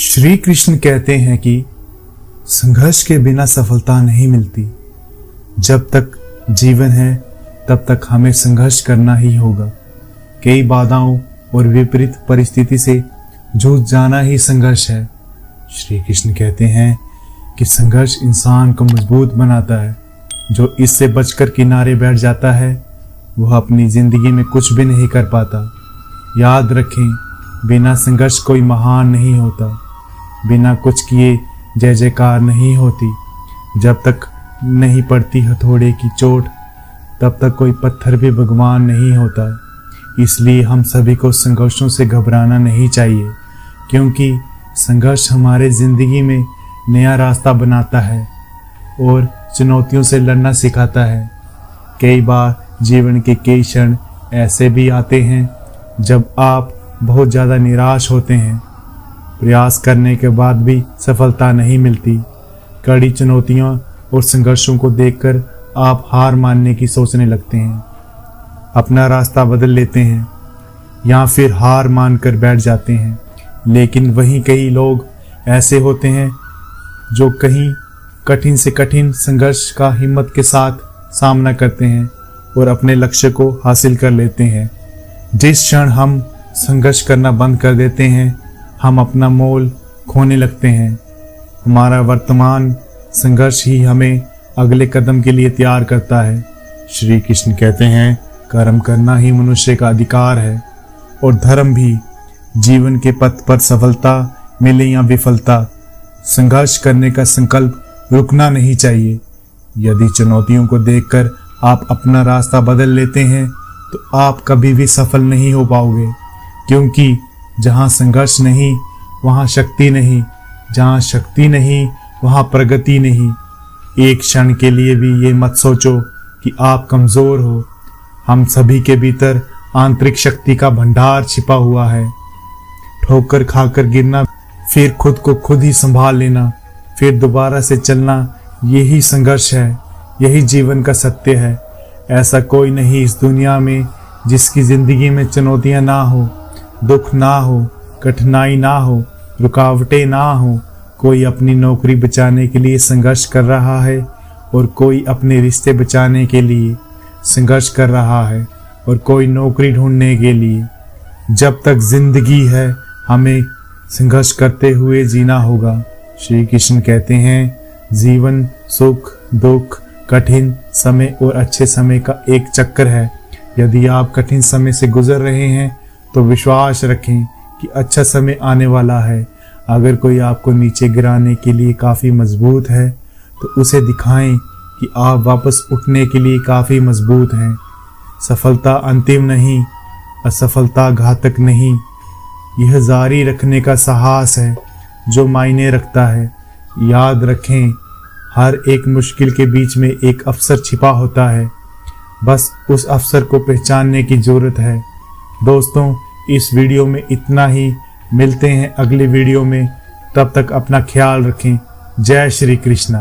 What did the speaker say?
श्री कृष्ण कहते हैं कि संघर्ष के बिना सफलता नहीं मिलती। जब तक जीवन है तब तक हमें संघर्ष करना ही होगा। कई बाधाओं और विपरीत परिस्थिति से जूझ जाना ही संघर्ष है। श्री कृष्ण कहते हैं कि संघर्ष इंसान को मजबूत बनाता है। जो इससे बचकर किनारे बैठ जाता है वह अपनी जिंदगी में कुछ भी नहीं कर पाता। याद रखें, बिना संघर्ष कोई महान नहीं होता। बिना कुछ किए जय जयकार नहीं होती। जब तक नहीं पड़ती हथौड़े की चोट तब तक कोई पत्थर भी भगवान नहीं होता। इसलिए हम सभी को संघर्षों से घबराना नहीं चाहिए, क्योंकि संघर्ष हमारे ज़िंदगी में नया रास्ता बनाता है और चुनौतियों से लड़ना सिखाता है। कई बार जीवन के कई क्षण ऐसे भी आते हैं जब आप बहुत ज़्यादा निराश होते हैं। प्रयास करने के बाद भी सफलता नहीं मिलती। कड़ी चुनौतियों और संघर्षों को देखकर आप हार मानने की सोचने लगते हैं, अपना रास्ता बदल लेते हैं या फिर हार मानकर बैठ जाते हैं। लेकिन वहीं कई लोग ऐसे होते हैं जो कहीं कठिन से कठिन संघर्ष का हिम्मत के साथ सामना करते हैं और अपने लक्ष्य को हासिल कर लेते हैं। जिस क्षण हम संघर्ष करना बंद कर देते हैं हम अपना मोल खोने लगते हैं। हमारा वर्तमान संघर्ष ही हमें अगले कदम के लिए तैयार करता है। श्री कृष्ण कहते हैं, कर्म करना ही मनुष्य का अधिकार है और धर्म भी। जीवन के पथ पर सफलता मिले या विफलता, संघर्ष करने का संकल्प रुकना नहीं चाहिए। यदि चुनौतियों को देखकर आप अपना रास्ता बदल लेते हैं तो आप कभी भी सफल नहीं हो पाओगे, क्योंकि जहाँ संघर्ष नहीं वहाँ शक्ति नहीं, जहाँ शक्ति नहीं वहाँ प्रगति नहीं। एक क्षण के लिए भी ये मत सोचो कि आप कमज़ोर हो। हम सभी के भीतर आंतरिक शक्ति का भंडार छिपा हुआ है। ठोकर खाकर गिरना, फिर खुद को खुद ही संभाल लेना, फिर दोबारा से चलना, यही संघर्ष है, यही जीवन का सत्य है। ऐसा कोई नहीं इस दुनिया में जिसकी ज़िंदगी में चुनौतियाँ ना हो, दुख ना हो, कठिनाई ना हो, रुकावटें ना हो। कोई अपनी नौकरी बचाने के लिए संघर्ष कर रहा है और कोई अपने रिश्ते बचाने के लिए संघर्ष कर रहा है और कोई नौकरी ढूंढने के लिए। जब तक जिंदगी है हमें संघर्ष करते हुए जीना होगा। श्री कृष्ण कहते हैं, जीवन सुख दुख कठिन समय और अच्छे समय का एक चक्कर है। यदि आप कठिन समय से गुजर रहे हैं तो विश्वास रखें कि अच्छा समय आने वाला है। अगर कोई आपको नीचे गिराने के लिए काफ़ी मजबूत है तो उसे दिखाएं कि आप वापस उठने के लिए काफ़ी मजबूत हैं। सफलता अंतिम नहीं, असफलता घातक नहीं। यह जारी रखने का साहस है जो मायने रखता है। याद रखें, हर एक मुश्किल के बीच में एक अवसर छिपा होता है। बस उस अवसर को पहचानने की ज़रूरत है। दोस्तों, इस वीडियो में इतना ही। मिलते हैं अगले वीडियो में। तब तक अपना ख्याल रखें। जय श्री कृष्णा।